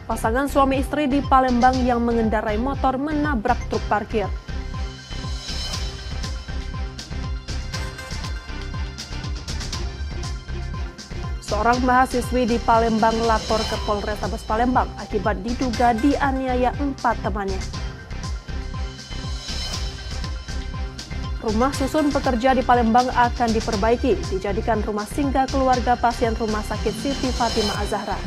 Pasangan suami istri di Palembang yang mengendarai motor menabrak truk parkir. Seorang mahasiswi di Palembang lapor ke Polrestabes Palembang akibat diduga dianiaya 4 temannya. Rumah susun pekerja di Palembang akan diperbaiki, dijadikan rumah singgah keluarga pasien Rumah Sakit Siti Fatimah Az-Zahra.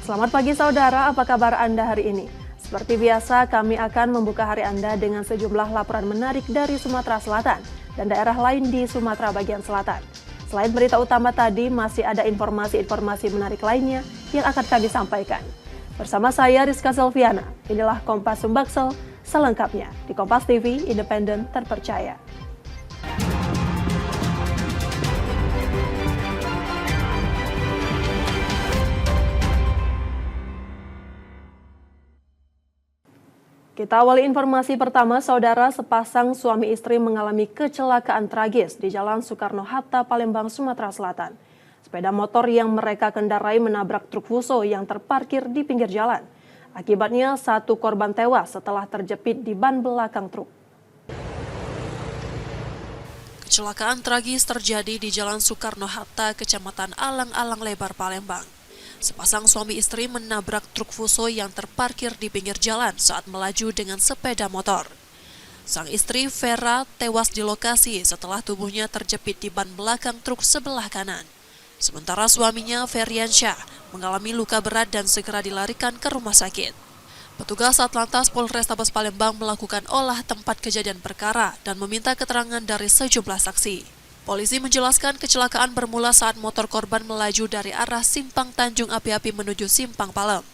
Selamat pagi saudara, apa kabar Anda hari ini? Seperti biasa, kami akan membuka hari Anda dengan sejumlah laporan menarik dari Sumatera Selatan dan daerah lain di Sumatera bagian selatan. Selain berita utama tadi, masih ada informasi-informasi menarik lainnya yang akan kami sampaikan. Bersama saya Rizka Selviana, inilah Kompas Sumbaksel selengkapnya di Kompas TV, independen terpercaya. Kita awali informasi pertama, saudara, sepasang suami istri mengalami kecelakaan tragis di Jalan Soekarno-Hatta, Palembang, Sumatera Selatan. Sepeda motor yang mereka kendarai menabrak truk Fuso yang terparkir di pinggir jalan. Akibatnya satu korban tewas setelah terjepit di ban belakang truk. Kecelakaan tragis terjadi di Jalan Soekarno-Hatta, Kecamatan Alang-Alang Lebar, Palembang. Sepasang suami istri menabrak truk Fuso yang terparkir di pinggir jalan saat melaju dengan sepeda motor. Sang istri, Vera, tewas di lokasi setelah tubuhnya terjepit di ban belakang truk sebelah kanan. Sementara suaminya, Feriansyah, mengalami luka berat dan segera dilarikan ke rumah sakit. Petugas Satlantas Polrestabes Palembang melakukan olah tempat kejadian perkara dan meminta keterangan dari sejumlah saksi. Polisi menjelaskan kecelakaan bermula saat motor korban melaju dari arah Simpang Tanjung Api-Api menuju Simpang Palem.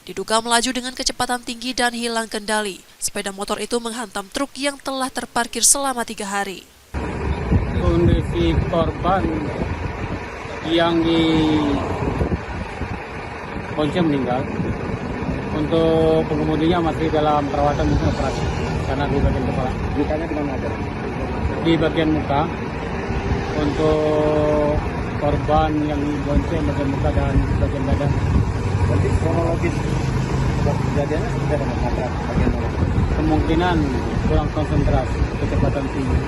Diduga melaju dengan kecepatan tinggi dan hilang kendali. Sepeda motor itu menghantam truk yang telah terparkir selama 3 hari. Kondisi korban yang di Ponce meninggal. Untuk pengemudinya masih dalam perawatan operasi karena di bagian kepala. Lukanya di mana ada? Di bagian muka. Untuk korban yang bonceng bagian muka dan bagian dada. Berarti kronologis kejadiannya sudah menabrak bagian mana? Kemungkinan kurang konsentrasi, kecepatan tinggi.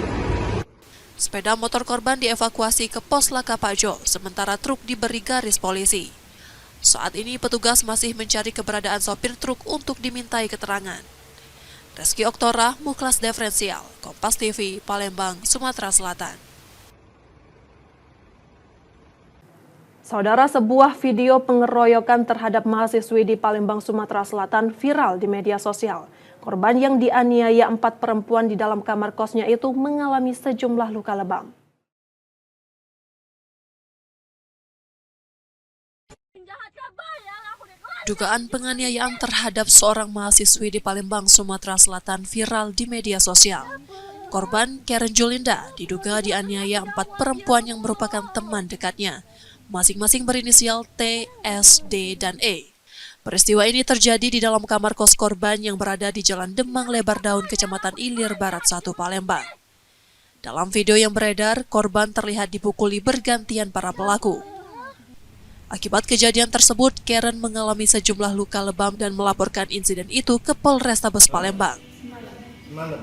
Sepeda motor korban dievakuasi ke Pos Laka Pajo, sementara truk diberi garis polisi. Saat ini petugas masih mencari keberadaan sopir truk untuk dimintai keterangan. Reski Oktora, Muklas Diferensial, Kompas TV, Palembang, Sumatera Selatan. Saudara, sebuah video pengeroyokan terhadap mahasiswi di Palembang, Sumatera Selatan viral di media sosial. Korban yang dianiaya 4 perempuan di dalam kamar kosnya itu mengalami sejumlah luka lebam. Dugaan penganiayaan terhadap seorang mahasiswi di Palembang, Sumatera Selatan viral di media sosial. Korban, Karen Julinda, diduga dianiaya 4 perempuan yang merupakan teman dekatnya. Masing-masing berinisial T, S, D, dan E. Peristiwa ini terjadi di dalam kamar kos korban yang berada di Jalan Demang Lebar Daun, Kecamatan Ilir Barat 1, Palembang. Dalam video yang beredar, korban terlihat dipukuli bergantian para pelaku. Akibat kejadian tersebut, Karen mengalami sejumlah luka lebam dan melaporkan insiden itu ke Polrestabes Palembang.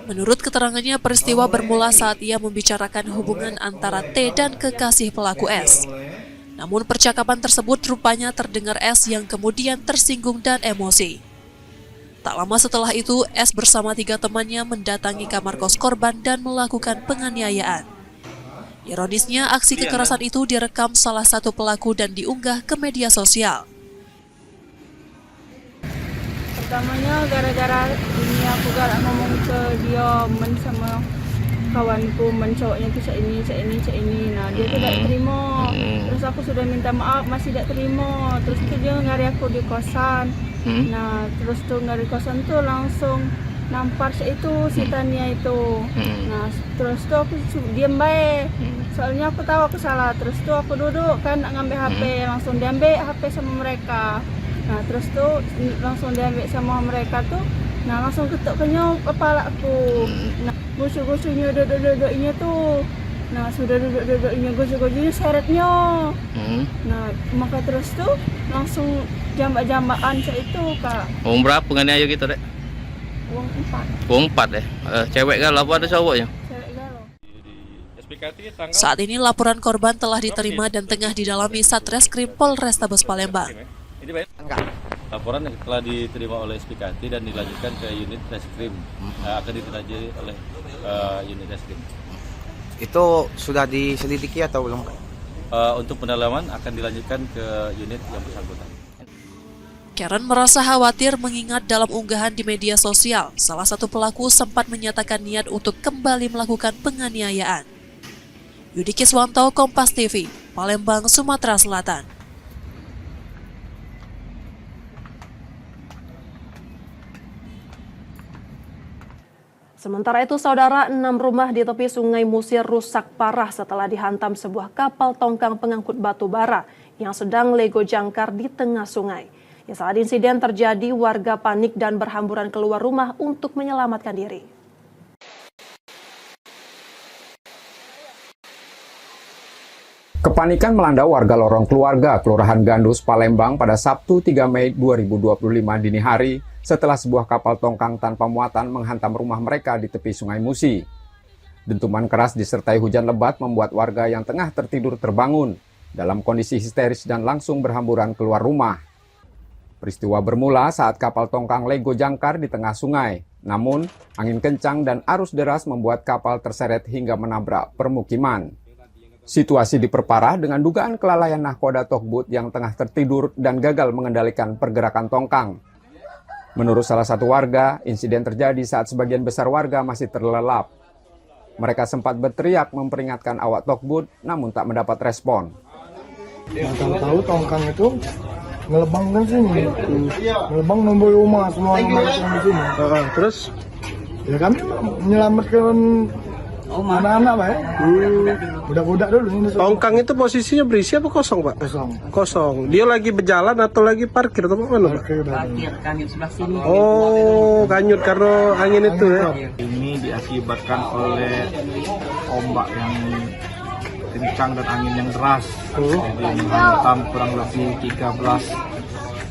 Menurut keterangannya, peristiwa bermula saat ia membicarakan hubungan antara T dan kekasih pelaku S. Namun percakapan tersebut rupanya terdengar S yang kemudian tersinggung dan emosi. Tak lama setelah itu, S bersama 3 temannya mendatangi kamar kos korban dan melakukan penganiayaan. Ironisnya, aksi kekerasan itu direkam salah satu pelaku dan diunggah ke media sosial. Pertamanya gara-gara ini aku gak ngomong ke dia sama kawanku mencowoknya tuh ini. Nah dia tuh tidak terima. Terus aku sudah minta maaf masih tidak terima. Terus itu dia ngari aku di kosan. Nah terus tuh ngari kosan tuh langsung nampar itu si Tania itu. Nah terus tuh aku diam baik. Soalnya aku tahu aku salah. Terus tuh aku duduk kan ngambil HP, langsung diambil HP sama mereka. Nah terus tuh langsung diambil sama mereka tuh. Nah langsung ketuknya kepala aku. Nah gosok-gosoknya duduk-duduknya tuh. Nah sudah duduk-duduknya gosok-gosoknya seretnya. Nah maka terus tuh langsung jambak-jambakan itu kak. Uang berapa penganiaya gitu dek? Uang 4. Uang 4 ya? Cewek galau apa ada cowoknya? Cewek galau. Saat ini laporan korban telah diterima dan tengah didalami Satreskrim Polrestabes Palembang. Laporan yang telah diterima oleh SPKT dan dilanjutkan ke unit reskrim, akan ditindaklanjuti oleh unit reskrim. Itu sudah diselidiki atau belum? Untuk pendalaman akan dilanjutkan ke unit yang bersangkutan. Karen merasa khawatir mengingat dalam unggahan di media sosial, salah satu pelaku sempat menyatakan niat untuk kembali melakukan penganiayaan. Yudi Kiswanto, Kompas TV, Palembang, Sumatera Selatan. Sementara itu, saudara, 6 rumah di tepi Sungai Musir rusak parah setelah dihantam sebuah kapal tongkang pengangkut batu bara yang sedang lego jangkar di tengah sungai. Ya, saat insiden terjadi, warga panik dan berhamburan keluar rumah untuk menyelamatkan diri. Kepanikan melanda warga lorong keluarga Kelurahan Gandus, Palembang pada Sabtu 3 Mei 2025 dini hari setelah sebuah kapal tongkang tanpa muatan menghantam rumah mereka di tepi Sungai Musi. Dentuman keras disertai hujan lebat membuat warga yang tengah tertidur terbangun dalam kondisi histeris dan langsung berhamburan keluar rumah. Peristiwa bermula saat kapal tongkang lego jangkar di tengah sungai. Namun, angin kencang dan arus deras membuat kapal terseret hingga menabrak permukiman. Situasi diperparah dengan dugaan kelalaian nahkoda tugboat yang tengah tertidur dan gagal mengendalikan pergerakan tongkang. Menurut salah satu warga, insiden terjadi saat sebagian besar warga masih terlelap. Mereka sempat berteriak memperingatkan awak tugboat, namun tak mendapat respon. Yang tahu tongkang itu ngelebang kan sini, ngelebang nombor rumah semua rumah yang di sini. Terus ya kami menyelamatkan anak-anak pak ya. Budak-budak dulu ini. Tongkang itu posisinya berisi apa kosong pak? Kosong. Dia lagi berjalan atau lagi parkir atau mana pak? Parkir kanyut sebelah sini. Oh, kanyut karena angin itu ya. Ini diakibatkan oleh ombak yang kencang dan angin yang deras. Jadi menghantam kurang lebih 13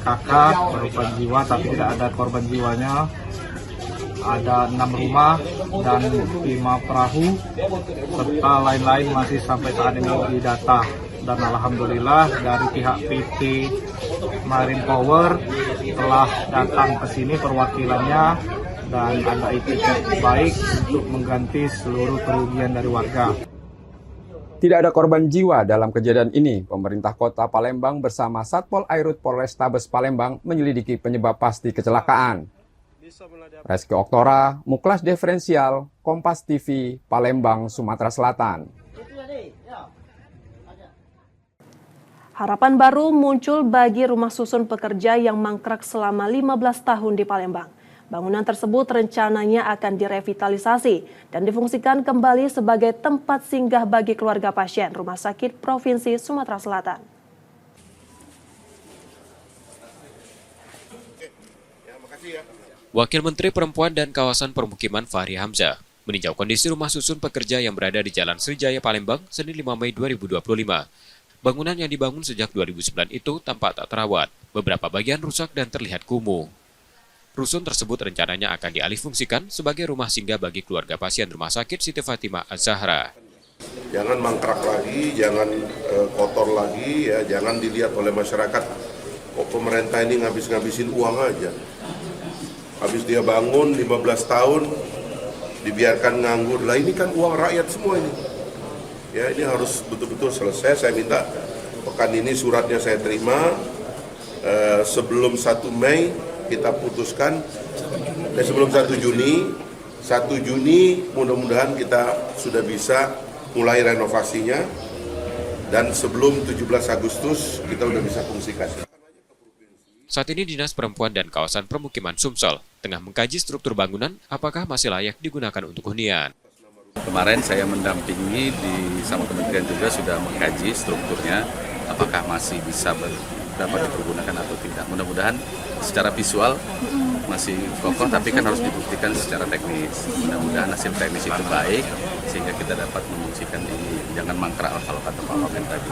kakak korban jiwa, tapi tidak ada korban jiwanya. Ada 6 rumah dan 5 perahu serta lain-lain masih sampai saat ini didata. Dan alhamdulillah dari pihak PT Marine Power telah datang ke sini perwakilannya dan ada itikat baik untuk mengganti seluruh kerugian dari warga. Tidak ada korban jiwa dalam kejadian ini. Pemerintah Kota Palembang bersama Satpol Airut Polrestabes Palembang menyelidiki penyebab pasti kecelakaan. Reski Oktora, Muklas Diferensial, Kompas TV, Palembang, Sumatera Selatan. Harapan baru muncul bagi rumah susun pekerja yang mangkrak selama 15 tahun di Palembang. Bangunan tersebut rencananya akan direvitalisasi dan difungsikan kembali sebagai tempat singgah bagi keluarga pasien Rumah Sakit Provinsi Sumatera Selatan. Wakil Menteri Perempuan dan Kawasan Permukiman Fahri Hamzah meninjau kondisi rumah susun pekerja yang berada di Jalan Srijaya, Palembang, Senin 5 Mei 2025. Bangunan yang dibangun sejak 2009 itu tampak tak terawat, beberapa bagian rusak dan terlihat kumuh. Rusun tersebut rencananya akan dialihfungsikan sebagai rumah singgah bagi keluarga pasien Rumah Sakit Siti Fatimah Az-Zahra. Jangan mangkrak lagi, jangan kotor lagi, ya, jangan dilihat oleh masyarakat. Kok pemerintah ini ngabis-ngabisin uang aja. Habis dia bangun 15 tahun, dibiarkan nganggur. Lah ini kan uang rakyat semua ini. Ya, ini harus betul-betul selesai. Saya minta pekan ini suratnya saya terima. Sebelum 1 Mei kita putuskan, sebelum 1 Juni mudah-mudahan kita sudah bisa mulai renovasinya. Dan sebelum 17 Agustus kita udah bisa fungsikan. Saat ini Dinas Perempuan dan Kawasan Permukiman Sumsel tengah mengkaji struktur bangunan apakah masih layak digunakan untuk hunian. Kemarin saya mendampingi sama kementerian juga sudah mengkaji strukturnya apakah masih bisa dapat dipergunakan atau tidak. Mudah-mudahan secara visual masih kokoh, tapi kan harus dibuktikan secara teknis. Mudah-mudahan hasil teknis itu baik sehingga kita dapat memungkinkan ini. Jangan mangkrak kalau kata Pak Wamen tadi.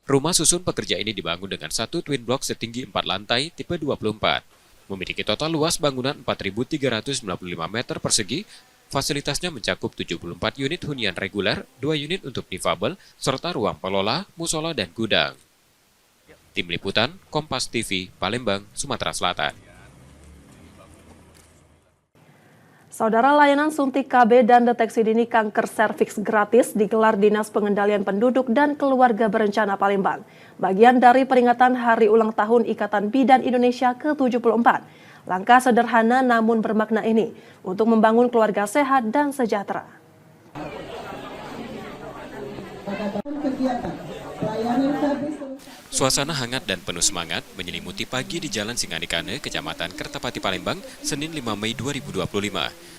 Rumah susun pekerja ini dibangun dengan satu twin block setinggi 4 lantai tipe 24. Memiliki total luas bangunan 4.395 meter persegi. Fasilitasnya mencakup 74 unit hunian reguler, 2 unit untuk difabel, serta ruang pelola, musola, dan gudang. Tim Liputan, Kompas TV, Palembang, Sumatera Selatan. Saudara, layanan suntik KB dan deteksi dini kanker serviks gratis digelar Dinas Pengendalian Penduduk dan Keluarga Berencana Palembang. Bagian dari peringatan Hari Ulang Tahun Ikatan Bidan Indonesia ke-74. Langkah sederhana namun bermakna ini untuk membangun keluarga sehat dan sejahtera. Suasana hangat dan penuh semangat menyelimuti pagi di Jalan Singanikane, Kecamatan Kertapati, Palembang, Senin 5 Mei 2025.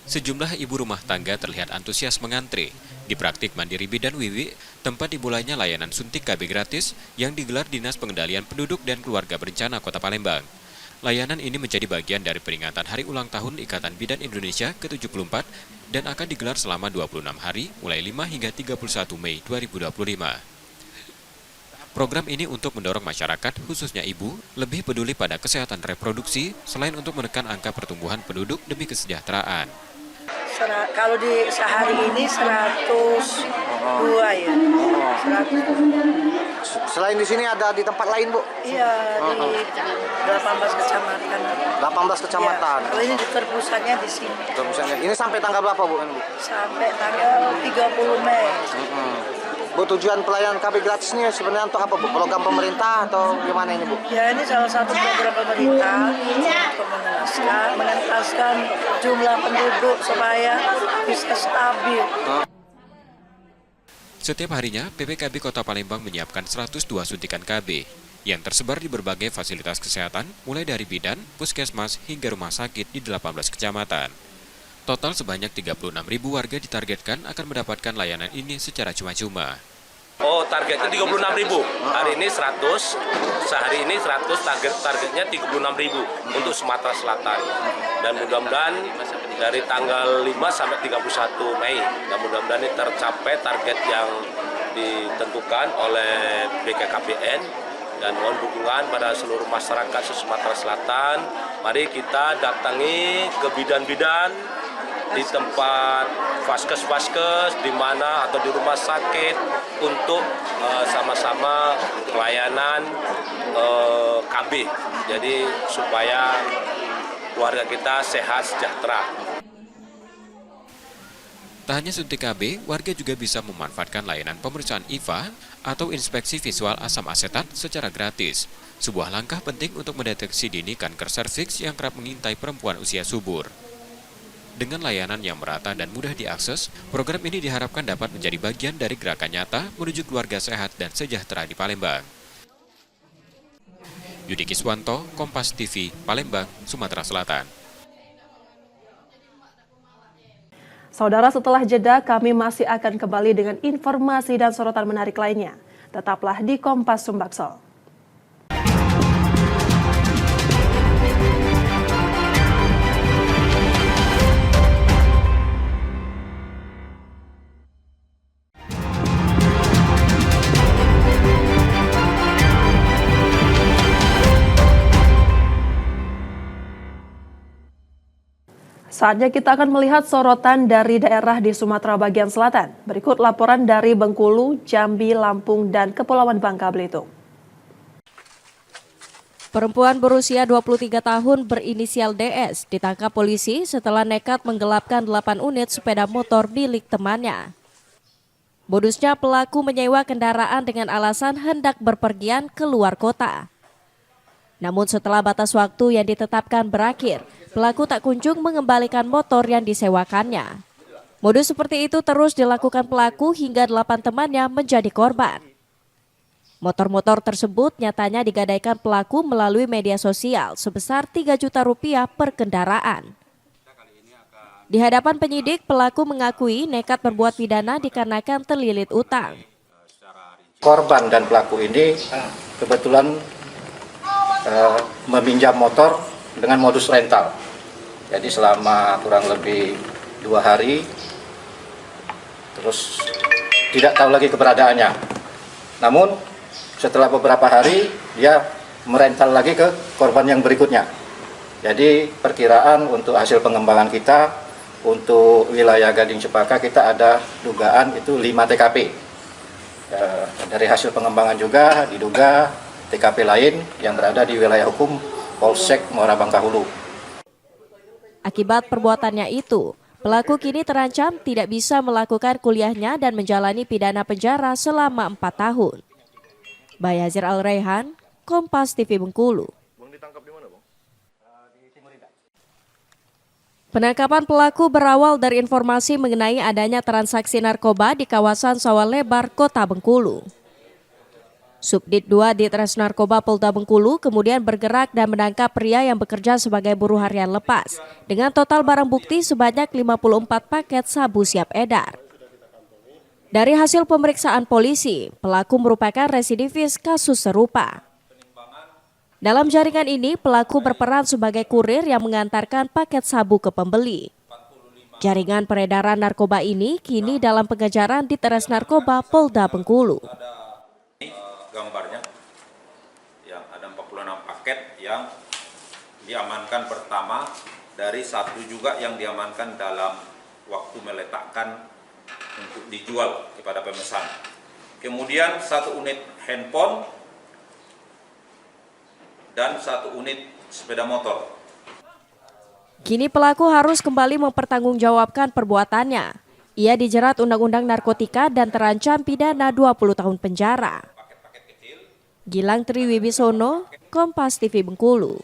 Sejumlah ibu rumah tangga terlihat antusias mengantre. Di Praktik Mandiri Bidan Wiwi, tempat dimulainya layanan suntik KB gratis yang digelar Dinas Pengendalian Penduduk dan Keluarga Berencana Kota Palembang. Layanan ini menjadi bagian dari peringatan Hari Ulang Tahun Ikatan Bidan Indonesia ke-74 dan akan digelar selama 26 hari mulai 5 hingga 31 Mei 2025. Program ini untuk mendorong masyarakat, khususnya ibu, lebih peduli pada kesehatan reproduksi selain untuk menekan angka pertumbuhan penduduk demi kesejahteraan. Kalau di sehari ini 102 ya. 100. Selain di sini ada di tempat lain, Bu? Iya, di 18 kecamatan. 18 kecamatan. Ya. Kalau ini terpusatnya di sini. Terpusatnya. Ini sampai tanggal berapa, Bu? Sampai tanggal 30 Mei. Bu, tujuan pelayanan KB gratis ini sebenarnya untuk apa, Bu? Program pemerintah atau gimana ini, Bu? Ya, ini salah satu program pemerintah untuk mengentaskan jumlah penduduk supaya bisa stabil. Setiap harinya, PPKB Kota Palembang menyiapkan 102 suntikan KB yang tersebar di berbagai fasilitas kesehatan, mulai dari bidan, puskesmas, hingga rumah sakit di 18 kecamatan. Total sebanyak 36.000 warga ditargetkan akan mendapatkan layanan ini secara cuma-cuma. Oh, targetnya 36.000. Hari ini 100, sehari ini 100, targetnya 36.000 untuk Sumatera Selatan. Dan mudah-mudahan dari tanggal 5 sampai 31 Mei, dan mudah-mudahan ini tercapai target yang ditentukan oleh BKKBN, dan mohon dukungan pada seluruh masyarakat Sumatera Selatan. Mari kita datangi ke bidan-bidan di tempat vaskes-vaskes di mana atau di rumah sakit untuk sama-sama pelayanan KB. Jadi supaya keluarga kita sehat sejahtera. Tak hanya suntik KB, warga juga bisa memanfaatkan layanan pemeriksaan IVA atau inspeksi visual asam asetat secara gratis. Sebuah langkah penting untuk mendeteksi dini kanker serviks yang kerap mengintai perempuan usia subur. Dengan layanan yang merata dan mudah diakses, program ini diharapkan dapat menjadi bagian dari gerakan nyata menuju keluarga sehat dan sejahtera di Palembang. Yudi Kiswanto, Kompas TV, Palembang, Sumatera Selatan. Saudara, setelah jeda kami masih akan kembali dengan informasi dan sorotan menarik lainnya. Tetaplah di Kompas Sumbaksol. Saatnya kita akan melihat sorotan dari daerah di Sumatera bagian selatan. Berikut laporan dari Bengkulu, Jambi, Lampung, dan Kepulauan Bangka Belitung. Perempuan berusia 23 tahun berinisial DS ditangkap polisi setelah nekat menggelapkan 8 unit sepeda motor milik temannya. Modusnya, pelaku menyewa kendaraan dengan alasan hendak berpergian ke luar kota. Namun setelah batas waktu yang ditetapkan berakhir, pelaku tak kunjung mengembalikan motor yang disewakannya. Modus seperti itu terus dilakukan pelaku hingga 8 temannya menjadi korban. Motor-motor tersebut nyatanya digadaikan pelaku melalui media sosial sebesar 3 juta rupiah per kendaraan. Di hadapan penyidik, pelaku mengakui nekat berbuat pidana dikarenakan terlilit utang. Korban dan pelaku ini kebetulan meminjam motor dengan modus rental. Jadi selama kurang lebih 2 hari, terus tidak tahu lagi keberadaannya. Namun setelah beberapa hari dia merental lagi ke korban yang berikutnya. Jadi perkiraan untuk hasil pengembangan kita untuk wilayah Gading Cepaka kita ada dugaan itu 5 TKP. Dari hasil pengembangan juga diduga TKP lain yang berada di wilayah hukum Polsek Muara Bangkahulu. Akibat perbuatannya itu, pelaku kini terancam tidak bisa melakukan kuliahnya dan menjalani pidana penjara selama 4 tahun. Bayazir Al-Raihan, Kompas TV Bengkulu. Penangkapan pelaku berawal dari informasi mengenai adanya transaksi narkoba di kawasan Sawah Lebar, Kota Bengkulu. Subdit 2 Ditres Narkoba Polda Bengkulu kemudian bergerak dan menangkap pria yang bekerja sebagai buruh harian lepas dengan total barang bukti sebanyak 54 paket sabu siap edar. Dari hasil pemeriksaan polisi, pelaku merupakan residivis kasus serupa. Dalam jaringan ini, pelaku berperan sebagai kurir yang mengantarkan paket sabu ke pembeli. Jaringan peredaran narkoba ini kini dalam pengejaran Ditres Narkoba Polda Bengkulu. Gambarnya yang ada 46 paket yang diamankan pertama, dari satu juga yang diamankan dalam waktu meletakkan untuk dijual kepada pemesan. Kemudian 1 unit handphone dan 1 unit sepeda motor. Kini pelaku harus kembali mempertanggungjawabkan perbuatannya. Ia dijerat Undang-Undang Narkotika dan terancam pidana 20 tahun penjara. Gilang Triwibisono, Kompas TV Bengkulu.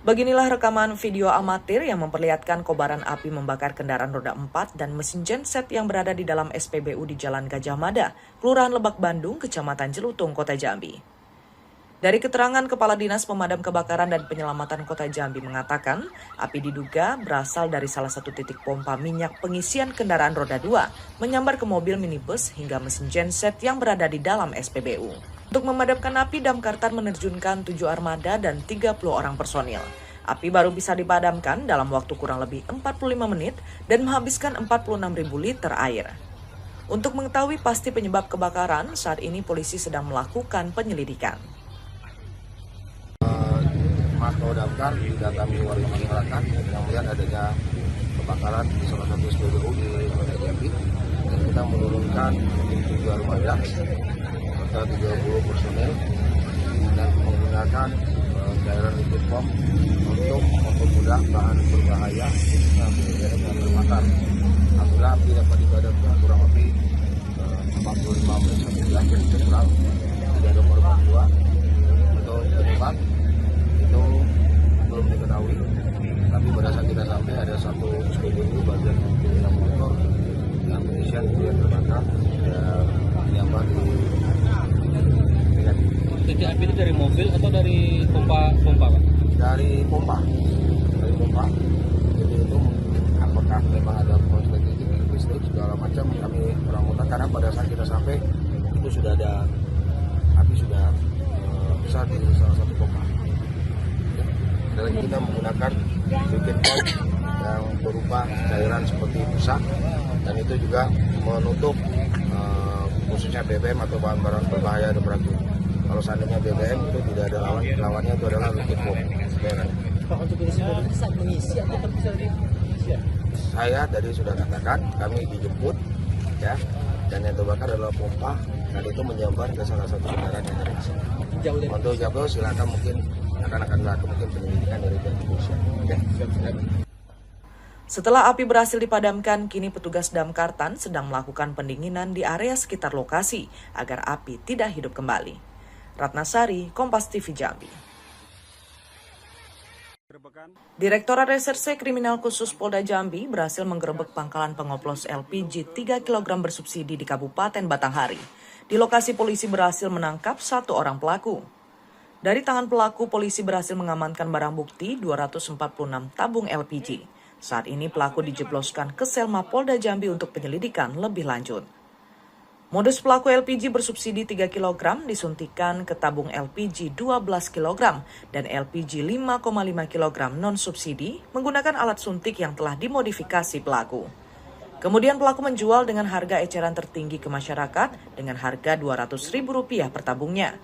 Beginilah rekaman video amatir yang memperlihatkan kobaran api membakar kendaraan roda 4 dan mesin genset yang berada di dalam SPBU di Jalan Gajah Mada, Kelurahan Lebak Bandung, Kecamatan Jelutung, Kota Jambi. Dari keterangan Kepala Dinas Pemadam Kebakaran dan Penyelamatan Kota Jambi mengatakan, api diduga berasal dari salah satu titik pompa minyak pengisian kendaraan roda 2, menyambar ke mobil minibus hingga mesin genset yang berada di dalam SPBU. Untuk memadamkan api, Damkartan menerjunkan 7 armada dan 30 orang personil. Api baru bisa dipadamkan dalam waktu kurang lebih 45 menit dan menghabiskan 46.000 liter air. Untuk mengetahui pasti penyebab kebakaran, saat ini polisi sedang melakukan penyelidikan. Mantau damkar didatangi warga masyarakat yang melihat adanya kebakaran di salah satu SPBU di Kota Jambi, dan kita menurunkan 7 armada serta 30 personel dan menggunakan cairan liquid bomb untuk mempermudah bahan berbahaya khususnya BBM dan terbakar. Apabila api dapat dipadamkan kurang lebih 45 menit sampai jam kurang, tidak ada korban jiwa. Untuk penyebab itu belum diketahui, tapi pada saat kita sampai ada satu SPBU bagian pengguna motor yang pengisian yang terbakar dan menyambar di titik api itu dari mobil atau dari pompa Pak? Dari pompa. Jadi itu apakah memang ada proses titik listrik segala macam kami kurang tahu, karena pada saat kita sampai itu sudah ada api sudah besar di salah satu pompa. Dan kita menggunakan liquid bomb yang berupa cairan seperti busa, dan itu juga menutup khususnya BBM atau bahan-bahan berbahaya dan beracun. Kalau seandainya BBM itu tidak ada lawannya itu adalah liquid bomb. Pak, untuk ini sendiri saat mengisi atau bisa diisi? Saya tadi sudah katakan kami dijemput ya, dan yang terbakar adalah pompa dan itu menyambar ke salah satu kendaraan yang ada di sini. Untuk jauh silakan mungkin akan dilakukan mungkin penyelidikan dari pihak kepolisian. Setelah api berhasil dipadamkan, kini petugas Damkartan sedang melakukan pendinginan di area sekitar lokasi agar api tidak hidup kembali. Ratnasari, Kompas TV Jambi. Direktorat Reserse Kriminal Khusus Polda Jambi berhasil menggerebek pangkalan pengoplos LPG 3 kg bersubsidi di Kabupaten Batanghari. Di lokasi polisi berhasil menangkap 1 orang pelaku. Dari tangan pelaku, polisi berhasil mengamankan barang bukti 246 tabung LPG. Saat ini pelaku dijebloskan ke Selma Polda Jambi untuk penyelidikan lebih lanjut. Modus pelaku LPG bersubsidi 3 kg disuntikan ke tabung LPG 12 kg dan LPG 5,5 kg non-subsidi menggunakan alat suntik yang telah dimodifikasi pelaku. Kemudian pelaku menjual dengan harga eceran tertinggi ke masyarakat dengan harga Rp200.000 per tabungnya.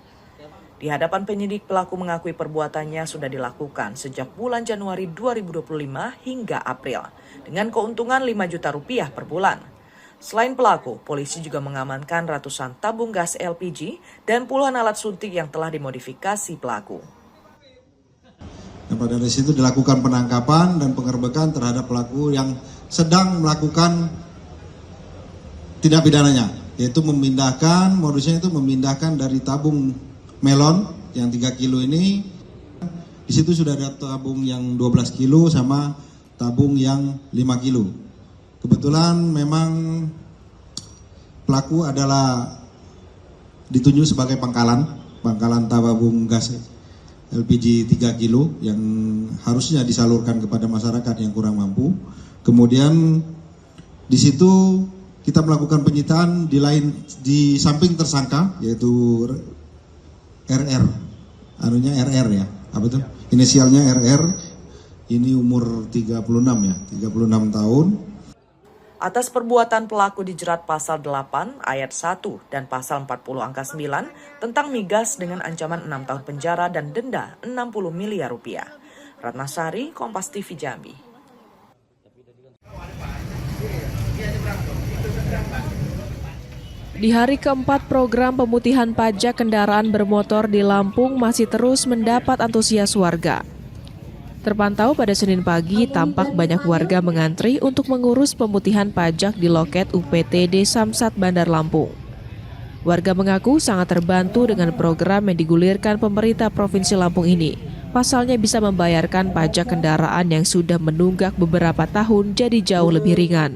Di hadapan penyidik, pelaku mengakui perbuatannya sudah dilakukan sejak bulan Januari 2025 hingga April dengan keuntungan Rp5 juta per bulan. Selain pelaku, polisi juga mengamankan ratusan tabung gas LPG dan puluhan alat suntik yang telah dimodifikasi pelaku. Dan pada dari situ dilakukan penangkapan dan penggerbekan terhadap pelaku yang sedang melakukan tindak pidananya, yaitu modusnya itu memindahkan dari tabung melon yang 3 kilo ini, di situ sudah ada tabung yang 12 kilo sama tabung yang 5 kilo. Kebetulan memang pelaku adalah ditunjuk sebagai pangkalan tabung gas LPG 3 kilo yang harusnya disalurkan kepada masyarakat yang kurang mampu. Kemudian di situ kita melakukan penyitaan di samping tersangka yaitu RR, RR ya, apa itu? Inisialnya RR, ini umur 36 ya, 36 tahun. Atas perbuatan pelaku dijerat pasal 8 ayat 1 dan pasal 40 angka 9 tentang migas dengan ancaman 6 tahun penjara dan denda Rp60 miliar. Ratna Sari, Kompas TV Jambi. Di hari keempat program pemutihan pajak kendaraan bermotor di Lampung masih terus mendapat antusias warga. Terpantau pada Senin pagi, tampak banyak warga mengantri untuk mengurus pemutihan pajak di loket UPTD Samsat Bandar Lampung. Warga mengaku sangat terbantu dengan program yang digulirkan pemerintah Provinsi Lampung ini. Pasalnya bisa membayarkan pajak kendaraan yang sudah menunggak beberapa tahun jadi jauh lebih ringan.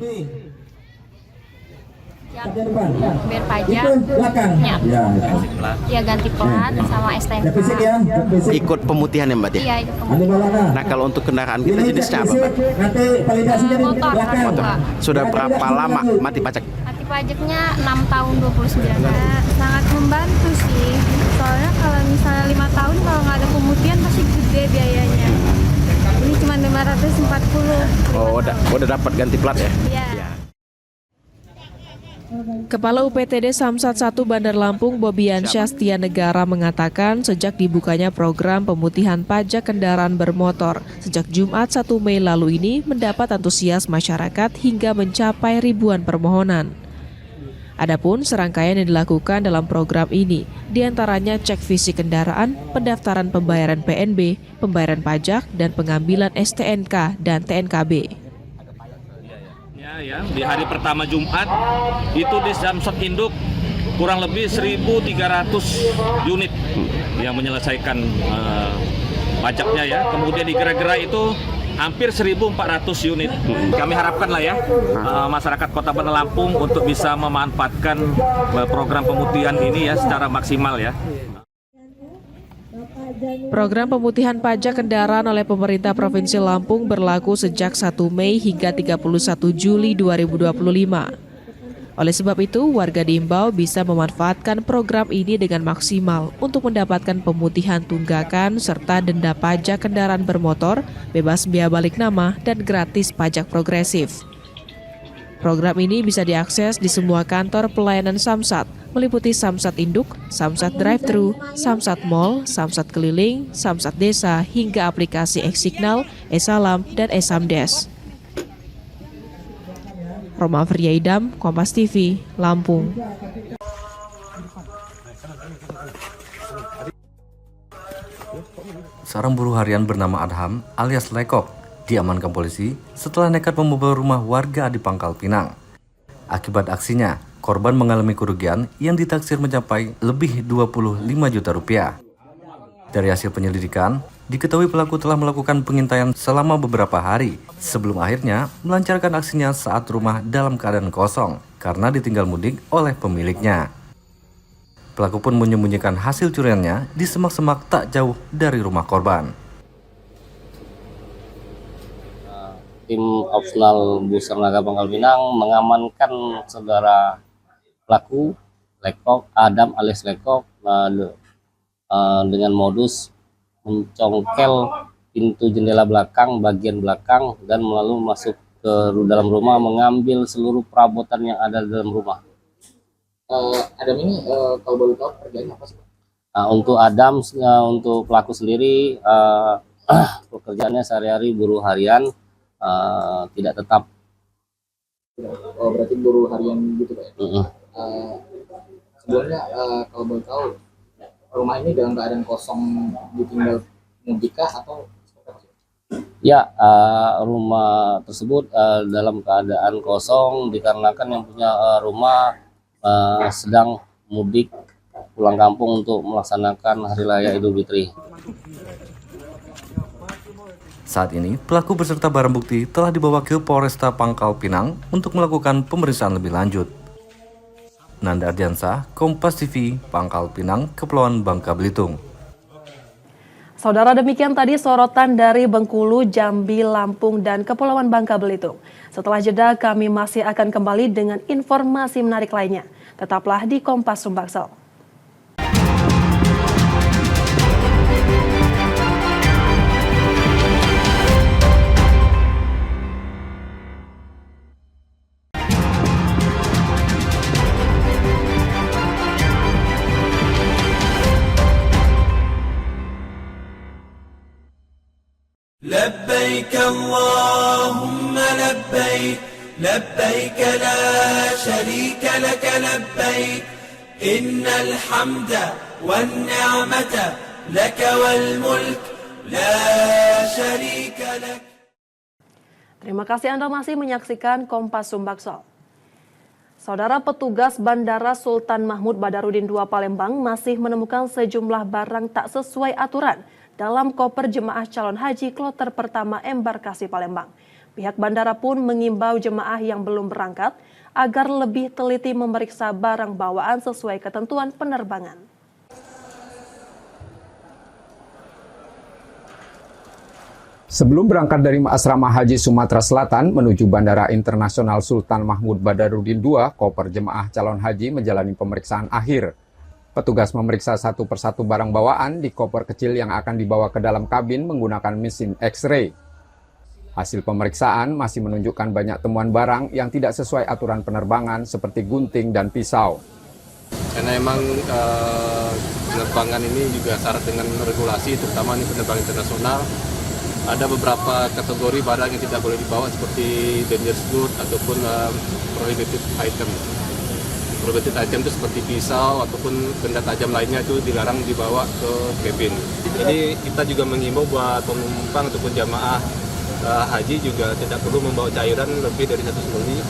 Bayar pajak, ya ganti plat sama STNK. Ikut pemutihan ya Mbak? Iya, ikut pemutihan. Nah kalau untuk kendaraan kita jenisnya apa Mbak? Motor. Sudah berapa lama mati pajak? Mati pajaknya 6 tahun 29 hari. Sangat membantu sih, soalnya kalau misalnya 5 tahun kalau nggak ada pemutihan pasti gede biayanya. Ini cuma 540. Oh udah dapat ganti plat ya? Iya. Kepala UPTD Samsat 1 Bandar Lampung Bobiansyah Setia Negara mengatakan sejak dibukanya program pemutihan pajak kendaraan bermotor sejak Jumat 1 Mei lalu ini mendapat antusias masyarakat hingga mencapai ribuan permohonan. Adapun serangkaian yang dilakukan dalam program ini diantaranya cek fisik kendaraan, pendaftaran pembayaran PNB, pembayaran pajak, dan pengambilan STNK dan TNKB. Ya, di hari pertama Jumat itu di Samsat Induk kurang lebih 1.300 unit yang menyelesaikan pajaknya ya. Kemudian di Gera-Gera itu hampir 1.400 unit. Kami harapkan lah ya masyarakat Kota Bandar Lampung untuk bisa memanfaatkan program pemutihan ini ya secara maksimal ya. Program pemutihan pajak kendaraan oleh pemerintah Provinsi Lampung berlaku sejak 1 Mei hingga 31 Juli 2025. Oleh sebab itu, warga diimbau bisa memanfaatkan program ini dengan maksimal untuk mendapatkan pemutihan tunggakan serta denda pajak kendaraan bermotor, bebas biaya balik nama, dan gratis pajak progresif. Program ini bisa diakses di semua kantor pelayanan Samsat, meliputi Samsat Induk, Samsat Drive-Thru, Samsat Mall, Samsat Keliling, Samsat Desa, hingga aplikasi X-Signal, E-Salam, dan E-Samdes. Roma Friyaidam, Kompas TV, Lampung. Seorang buruh harian bernama Adham alias Lekok diamankan polisi setelah nekat membobol rumah warga di Pangkal Pinang. Akibat aksinya, korban mengalami kerugian yang ditaksir mencapai lebih 25 juta rupiah. Dari hasil penyelidikan, diketahui pelaku telah melakukan pengintaian selama beberapa hari sebelum akhirnya melancarkan aksinya saat rumah dalam keadaan kosong karena ditinggal mudik oleh pemiliknya. Pelaku pun menyembunyikan hasil curiannya di semak-semak tak jauh dari rumah korban. Tim Opsional Busarnaga Pangkal Pinang mengamankan saudara pelaku Lekok, Adam alias Lekok, dengan modus mencongkel pintu jendela belakang, bagian belakang, dan lalu masuk ke dalam rumah, mengambil seluruh perabotan yang ada di dalam rumah. Adam ini kalau boleh tahu kerjanya apa sih? Untuk Adam, untuk pelaku sendiri, pekerjaannya sehari-hari buruh harian, tidak tetap. Oh, berarti buruh harian gitu Pak ya? Sebelumnya kalau boleh tahu, rumah ini dalam keadaan kosong ditinggal mudik atau? Ya, rumah tersebut dalam keadaan kosong dikarenakan yang punya rumah sedang mudik pulang kampung untuk melaksanakan Hari Raya Idul Fitri. Saat ini, pelaku beserta barang bukti telah dibawa ke Polresta Pangkal Pinang untuk melakukan pemeriksaan lebih lanjut. Nanda Ardiansah, Kompas TV, Pangkal Pinang, Kepulauan Bangka Belitung. Saudara, demikian tadi sorotan dari Bengkulu, Jambi, Lampung, dan Kepulauan Bangka Belitung. Setelah jeda, kami masih akan kembali dengan informasi menarik lainnya. Tetaplah di Kompas Sumbaksel. لبيك اللهم لبيك لبيك لا شريك لك لبيك إن الحمد والنعمة لك والملك لا شريك لك. Terima kasih Anda masih menyaksikan Kompas Sumbaksel. Saudara, petugas Bandara Sultan Mahmud Badarudin II Palembang masih menemukan sejumlah barang tak sesuai aturan dalam koper jemaah calon haji kloter pertama embarkasi Palembang. Pihak bandara pun mengimbau jemaah yang belum berangkat agar lebih teliti memeriksa barang bawaan sesuai ketentuan penerbangan. Sebelum berangkat dari asrama haji Sumatera Selatan menuju Bandara Internasional Sultan Mahmud Badarudin II, koper jemaah calon haji menjalani pemeriksaan akhir. Petugas memeriksa satu persatu barang bawaan di koper kecil yang akan dibawa ke dalam kabin menggunakan mesin X-ray. Hasil pemeriksaan masih menunjukkan banyak temuan barang yang tidak sesuai aturan penerbangan seperti gunting dan pisau. Karena emang penerbangan ini juga syarat dengan regulasi, terutama ini penerbangan internasional. Ada beberapa kategori barang yang tidak boleh dibawa seperti dangerous goods ataupun prohibited item. Prohibited item itu seperti pisau ataupun benda tajam lainnya itu dilarang dibawa ke cabin. Jadi kita juga mengimbau buat penumpang ataupun jamaah haji juga tidak perlu membawa cairan lebih dari 1 ml.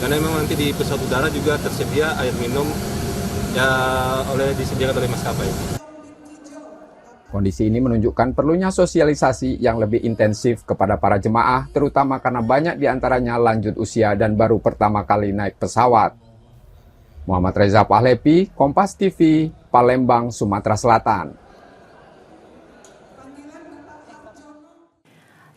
Karena memang nanti di pesawat udara juga tersedia air minum ya disediakan oleh maskapai. Kondisi ini menunjukkan perlunya sosialisasi yang lebih intensif kepada para jemaah, terutama karena banyak diantaranya lanjut usia dan baru pertama kali naik pesawat. Muhammad Reza Pahlepi, Kompas TV, Palembang, Sumatera Selatan.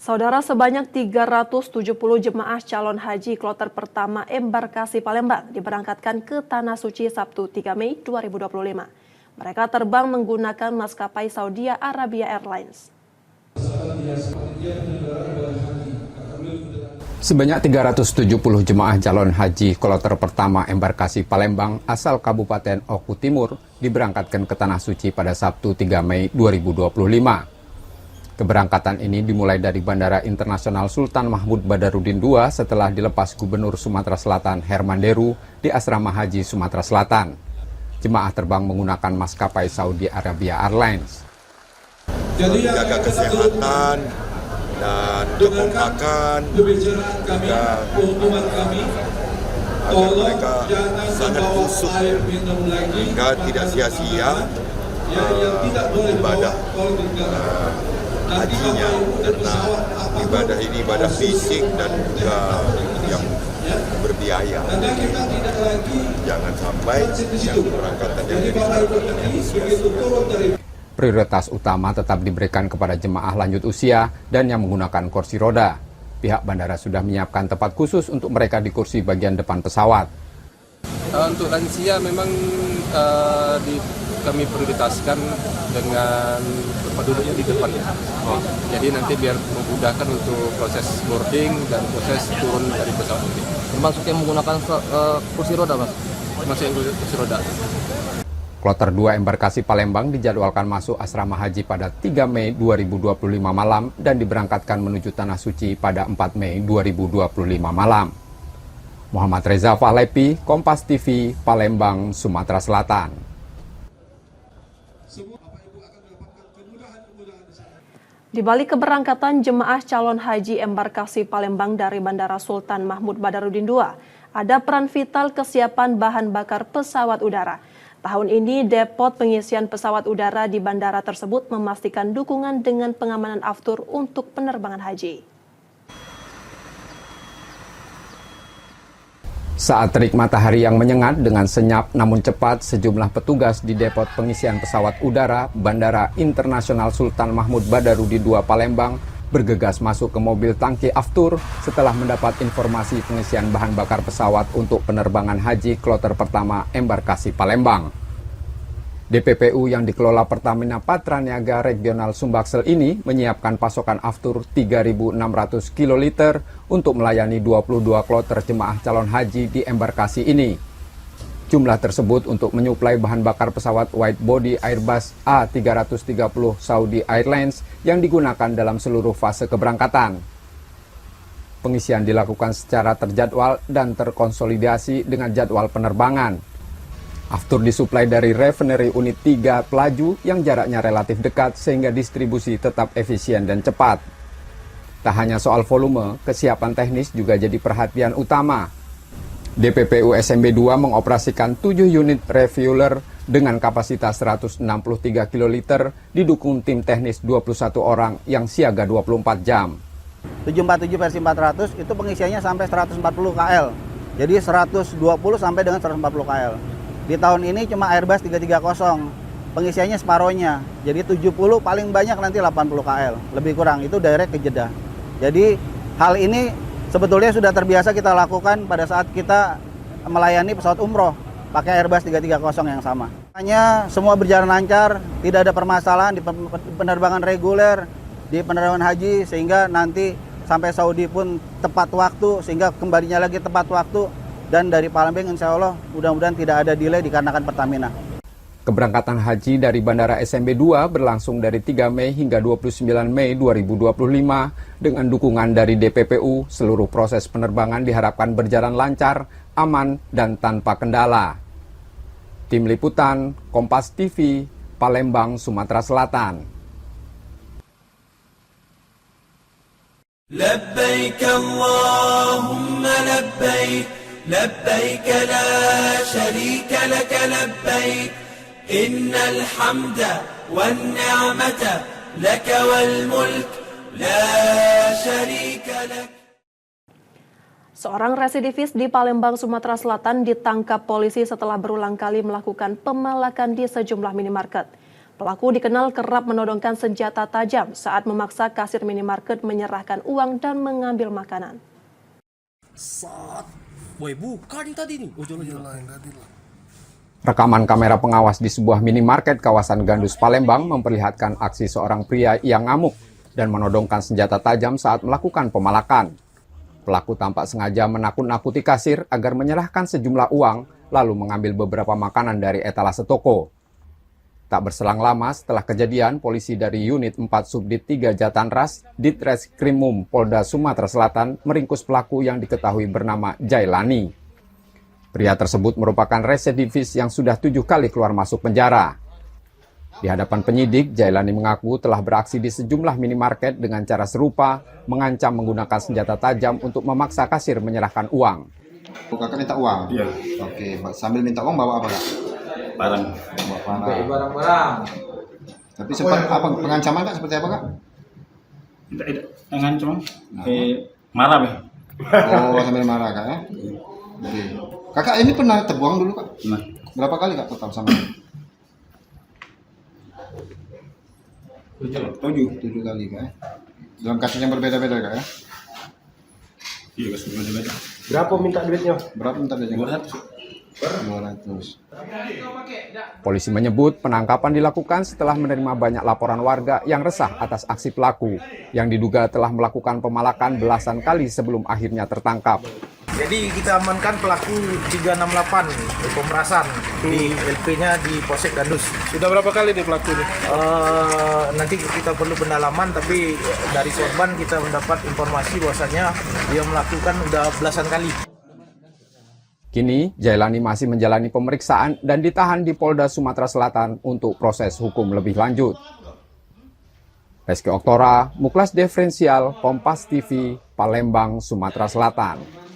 Saudara, sebanyak 370 jemaah calon haji kloter pertama embarkasi Palembang diberangkatkan ke Tanah Suci Sabtu 3 Mei 2025. Mereka terbang menggunakan maskapai Saudi Arabia Airlines. Sebanyak 370 jemaah calon haji kloter pertama embarkasi Palembang asal Kabupaten Oku Timur diberangkatkan ke Tanah Suci pada Sabtu 3 Mei 2025. Keberangkatan ini dimulai dari Bandara Internasional Sultan Mahmud Badarudin II setelah dilepas Gubernur Sumatera Selatan Herman Deru di Asrama Haji Sumatera Selatan. Jemaah terbang menggunakan maskapai Saudi Arabia Airlines. Jadi jaga kesehatan dan kekompakan juga agar mereka sangat khusyuk hingga tidak sia-sia ibadah hajinya, karena ibadah ini ibadah fisik dan juga yang berbiaya. Jangan sampai yang keberangkatan yang sia-sia. Prioritas utama tetap diberikan kepada jemaah lanjut usia dan yang menggunakan kursi roda. Pihak bandara sudah menyiapkan tempat khusus untuk mereka di kursi bagian depan pesawat. Untuk lansia memang kami prioritaskan dengan tempat duduknya di depan ya. Jadi nanti biar memudahkan untuk proses boarding dan proses turun dari pesawat ini. Termasuk yang menggunakan kursi roda, Mas? Masih yang kursi roda. Kloter 2 embarkasi Palembang dijadwalkan masuk asrama haji pada 3 Mei 2025 malam dan diberangkatkan menuju Tanah Suci pada 4 Mei 2025 malam. Muhammad Reza Fahlepi, Kompas TV, Palembang, Sumatera Selatan. Di balik keberangkatan jemaah calon haji embarkasi Palembang dari Bandara Sultan Mahmud Badarudin II, ada peran vital kesiapan bahan bakar pesawat udara. Tahun ini, depot pengisian pesawat udara di bandara tersebut memastikan dukungan dengan pengamanan aftur untuk penerbangan haji. Saat terik matahari yang menyengat dengan senyap namun cepat, sejumlah petugas di depot pengisian pesawat udara Bandara Internasional Sultan Mahmud Badarudin II Palembang bergegas masuk ke mobil tangki aftur setelah mendapat informasi pengisian bahan bakar pesawat untuk penerbangan haji kloter pertama embarkasi Palembang. DPPU yang dikelola Pertamina Patraniaga Regional Sumbaksel ini menyiapkan pasokan aftur 3.600 kiloliter untuk melayani 22 kloter jemaah calon haji di embarkasi ini. Jumlah tersebut untuk menyuplai bahan bakar pesawat widebody Airbus A330 Saudi Airlines yang digunakan dalam seluruh fase keberangkatan. Pengisian dilakukan secara terjadwal dan terkonsolidasi dengan jadwal penerbangan. Aftur disuplai dari refinery unit 3 Pelaju yang jaraknya relatif dekat sehingga distribusi tetap efisien dan cepat. Tak hanya soal volume, kesiapan teknis juga jadi perhatian utama. DPPU SMB 2 mengoperasikan 7 unit refueler dengan kapasitas 163 kiloliter didukung tim teknis 21 orang yang siaga 24 jam. 747 versi 400 itu pengisiannya sampai 140 KL. Jadi 120 sampai dengan 140 KL. Di tahun ini cuma Airbus 330, pengisiannya separohnya. Jadi 70 paling banyak nanti 80 KL, lebih kurang itu direct ke Jeddah. Jadi hal ini sebetulnya sudah terbiasa kita lakukan pada saat kita melayani pesawat umroh pakai Airbus 330 yang sama. Hanya semua berjalan lancar, tidak ada permasalahan di penerbangan reguler, di penerbangan haji sehingga nanti sampai Saudi pun tepat waktu sehingga kembalinya lagi tepat waktu. Dan dari Palembang insya Allah mudah-mudahan tidak ada delay dikarenakan Pertamina. Keberangkatan haji dari Bandara SMB 2 berlangsung dari 3 Mei hingga 29 Mei 2025 dengan dukungan dari DPPU. Seluruh proses penerbangan diharapkan berjalan lancar, aman, dan tanpa kendala. Tim Liputan, Kompas TV, Palembang, Sumatera Selatan. Labbaik Allahumma labbaik لبيك لا شريك لك لبيك إن الحمد والنعمة لك والملك لا شريك لك. Seorang residivis di Palembang, Sumatera Selatan ditangkap polisi setelah berulang kali melakukan pemalakan di sejumlah minimarket. Pelaku dikenal kerap menodongkan senjata tajam saat memaksa kasir minimarket menyerahkan uang dan mengambil makanan. Rekaman kamera pengawas di sebuah minimarket kawasan Gandus, Palembang memperlihatkan aksi seorang pria yang ngamuk dan menodongkan senjata tajam saat melakukan pemalakan. Pelaku tampak sengaja menakut-nakuti kasir agar menyerahkan sejumlah uang, lalu mengambil beberapa makanan dari etalase toko. Tak berselang lama setelah kejadian, polisi dari unit 4 Subdit 3 Jatanras, Ditreskrimum Polda Sumatera Selatan meringkus pelaku yang diketahui bernama Jailani. Pria tersebut merupakan residivis yang sudah 7 kali keluar masuk penjara. Di hadapan penyidik, Jailani mengaku telah beraksi di sejumlah minimarket dengan cara serupa, mengancam menggunakan senjata tajam untuk memaksa kasir menyerahkan uang. Kakak minta uang? Iya. Oke, sambil minta uang bawa apa kak? Barang. Barang-barang. Tapi sempat apa pengancaman kak seperti apa kak? Tidak mengancam. Marah ya. Oh sambil marah kak ya? Oke. Kakak ini pernah terbuang dulu kak? Nah. Berapa kali kak total sama? 7 kali kak ya? Dalam kasus yang berbeda-beda kak ya? Iya kasus berbeda-beda. Berapa minta duitnya? Berapa minta duitnya? 200. 200. Polisi menyebut penangkapan dilakukan setelah menerima banyak laporan warga yang resah atas aksi pelaku yang diduga telah melakukan pemalakan belasan kali sebelum akhirnya tertangkap. Jadi kita amankan pelaku 368 pemerasan di LP-nya di Polsek Gandus. Sudah berapa kali nih pelaku ini? Nanti kita perlu pendalaman, tapi dari korban kita mendapat informasi bahwasanya dia melakukan udah belasan kali. Kini, Jailani masih menjalani pemeriksaan dan ditahan di Polda Sumatera Selatan untuk proses hukum lebih lanjut. Reski Oktora, Muklas Diferensial, Kompas TV, Palembang, Sumatera Selatan.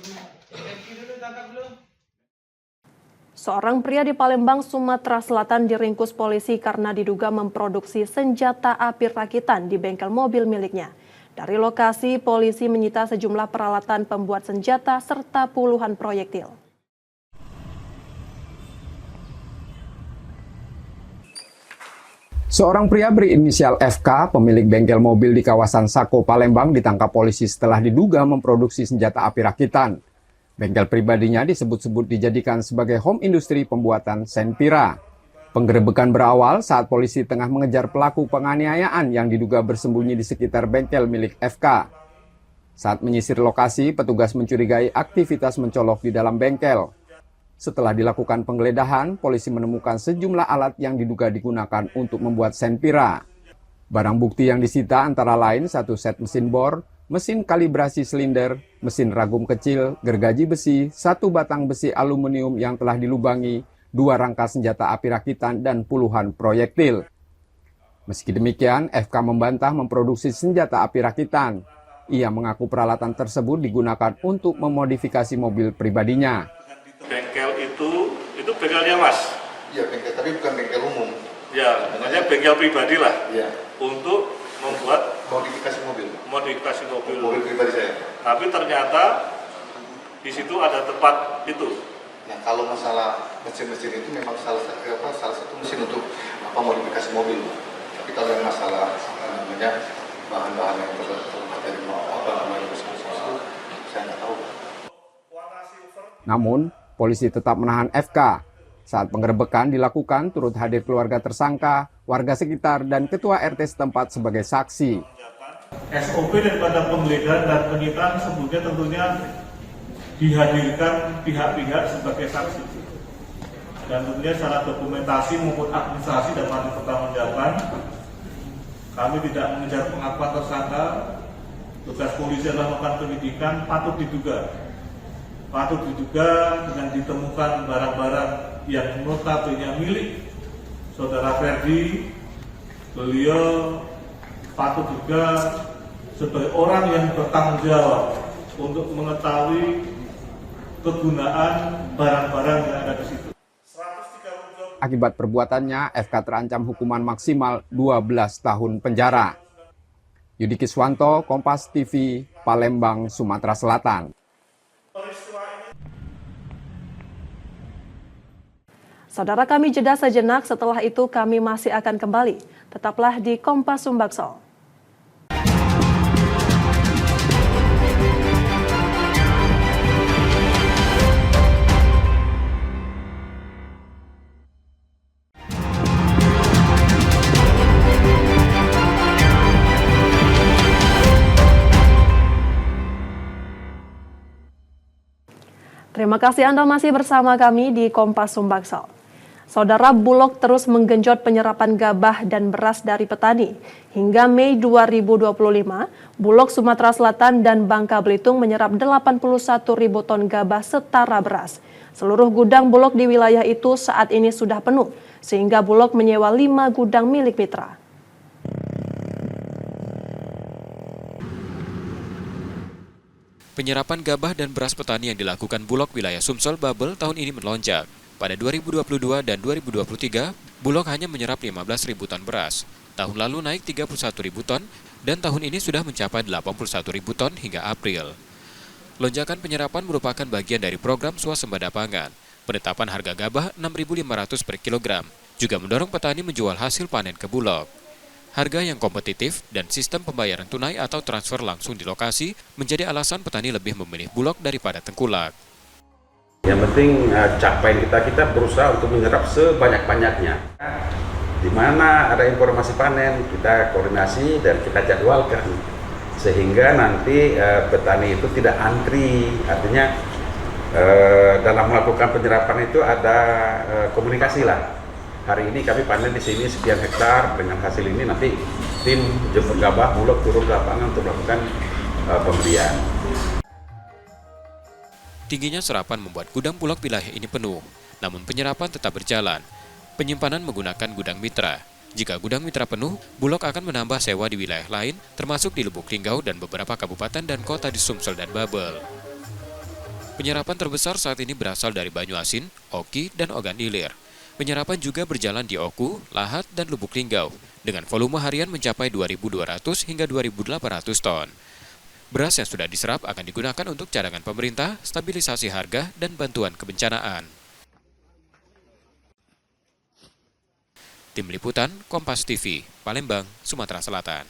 Seorang pria di Palembang, Sumatera Selatan diringkus polisi karena diduga memproduksi senjata api rakitan di bengkel mobil miliknya. Dari lokasi, polisi menyita sejumlah peralatan pembuat senjata serta puluhan proyektil. Seorang pria berinisial FK, pemilik bengkel mobil di kawasan Sako, Palembang, ditangkap polisi setelah diduga memproduksi senjata api rakitan. Bengkel pribadinya disebut-sebut dijadikan sebagai home industri pembuatan senpira. Penggerebekan berawal saat polisi tengah mengejar pelaku penganiayaan yang diduga bersembunyi di sekitar bengkel milik FK. Saat menyisir lokasi, petugas mencurigai aktivitas mencolok di dalam bengkel. Setelah dilakukan penggeledahan, polisi menemukan sejumlah alat yang diduga digunakan untuk membuat senpira. Barang bukti yang disita antara lain satu set mesin bor, mesin kalibrasi silinder, mesin ragum kecil, gergaji besi, satu batang besi aluminium yang telah dilubangi, 2 rangka senjata api rakitan, dan puluhan proyektil. Meski demikian, FK membantah memproduksi senjata api rakitan. Ia mengaku peralatan tersebut digunakan untuk memodifikasi mobil pribadinya. Bengkel itu bengkelnya Mas? Iya, bengkel, tapi bukan bengkel umum. Ya, namanya bengkel pribadi lah. Iya. Untuk membuat modifikasi mobil. Modifikasi mobil. Mobil pribadi saya. Tapi ternyata di situ ada tempat itu. Nah, kalau masalah mesin-mesin itu memang salah satu mesin untuk modifikasi mobil. Tapi kalau yang masalah bahan-bahan yang terbuat dari mesin itu saya nggak tahu. Namun, polisi tetap menahan FK. Saat penggerebekan dilakukan, turut hadir keluarga tersangka, warga sekitar, dan ketua RT setempat sebagai saksi. SOP daripada penggeledahan dan penyitaan sebelumnya tentunya dihadirkan pihak-pihak sebagai saksi. Dan tentunya secara dokumentasi maupun administrasi dapat dipertanggungjawabkan. Kami tidak mengejar pengakuan tersangka. Tugas polisi adalah melakukan penyidikan patut diduga dengan ditemukan barang-barang yang notabene milik saudara Ferdi. Beliau patut juga sebagai orang yang bertanggung jawab untuk mengetahui kegunaan barang-barang yang ada di situ. Akibat perbuatannya, FK terancam hukuman maksimal 12 tahun penjara. Yudi Kiswanto, Kompas TV, Palembang, Sumatera Selatan. Saudara kami jeda sejenak, setelah itu kami masih akan kembali. Tetaplah di Kompas Sumbaksol. Terima kasih Anda masih bersama kami di Kompas Sumbaksol. Saudara, Bulog terus menggenjot penyerapan gabah dan beras dari petani. Hingga Mei 2025, Bulog Sumatera Selatan dan Bangka Belitung menyerap 81.000 ton gabah setara beras. Seluruh gudang Bulog di wilayah itu saat ini sudah penuh, sehingga Bulog menyewa 5 gudang milik mitra. Penyerapan gabah dan beras petani yang dilakukan Bulog wilayah Sumsel Babel tahun ini melonjak. Pada 2022 dan 2023, Bulog hanya menyerap 15.000 ton beras. Tahun lalu naik 31.000 ton, dan tahun ini sudah mencapai 81.000 ton hingga April. Lonjakan penyerapan merupakan bagian dari program swasembada pangan. Penetapan harga gabah 6.500 per kilogram, juga mendorong petani menjual hasil panen ke Bulog. Harga yang kompetitif dan sistem pembayaran tunai atau transfer langsung di lokasi menjadi alasan petani lebih memilih Bulog daripada tengkulak. Yang penting capaian kita berusaha untuk menyerap sebanyak-banyaknya. Di mana ada informasi panen, kita koordinasi dan kita jadwalkan. Sehingga nanti petani itu tidak antri. Artinya dalam melakukan penyerapan itu ada komunikasi lah. Hari ini kami panen di sini sekian hektar, dengan hasil ini nanti tim jemput gabah Bulog turun ke lapangan untuk melakukan pemberian. Tingginya serapan membuat gudang Bulog wilayah ini penuh, namun penyerapan tetap berjalan. Penyimpanan menggunakan gudang mitra. Jika gudang mitra penuh, Bulog akan menambah sewa di wilayah lain, termasuk di Lubuk Linggau dan beberapa kabupaten dan kota di Sumsel dan Babel. Penyerapan terbesar saat ini berasal dari Banyuasin, Oki, dan Ogan Ilir. Penyerapan juga berjalan di Oku, Lahat, dan Lubuk Linggau, dengan volume harian mencapai 2.200 hingga 2.800 ton. Beras yang sudah diserap akan digunakan untuk cadangan pemerintah, stabilisasi harga, dan bantuan kebencanaan. Tim Liputan, Kompas TV, Palembang, Sumatera Selatan.